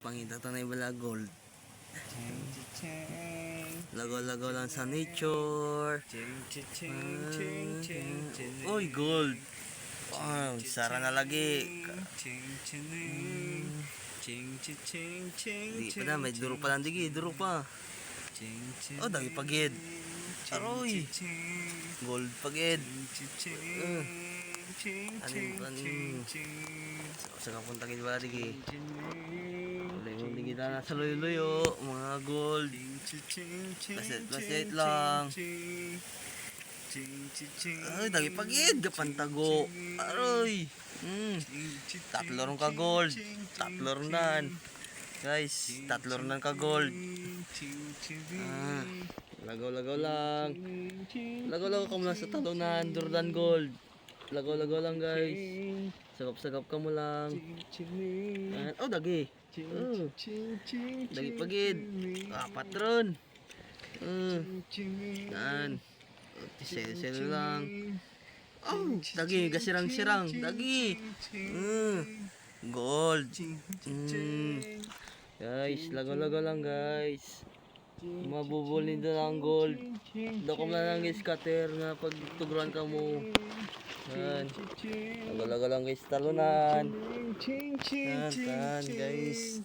Pangita tanay wala gold. Lagaw-lagaw lang sa nature. Uy, gold. Wow, sara na lagi. Di pa na, may duro pa lang digi, duro pa. Oh, dagi pagid. Aroy. Gold pagid. Aning. Sa kapunta kid wala digi. Ulay mo digi na sa luyo-luyo, mga gold. Basit lang. Ay, dagi pagid, gapantago. Aroy. Tatlo ron ka gold. Tatlo ronan. Guys, tatlo ronan ka gold. Lagaw-lagaw lang. Lagaw-lagaw ka mula sa talunan, Durdan gold. Lagaw-lagaw lang guys. Sagap-sagap ka mo lang. Oh, dagi. Dagi pagid. Apat ron. Yan. Sel-sel lang. Oh, dagi, gasirang-sirang. Dagi. Gold. Guys, lagaw-lagaw lang guys. Mabubulin na lang gold. Dako na lang scatter nga pag tugruan ka mo. Yan. Lagaw-lagaw lang guys, talunan. Yan guys.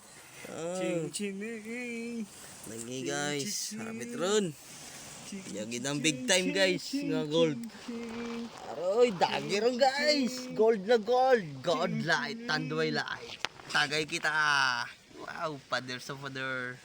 Lagi guys, harapit ron. Yagi ng big time guys, nga gold. Aroy, dagi ron guys. Gold na gold. God light, tanduay light. Tagay kita. Wow, father sa father.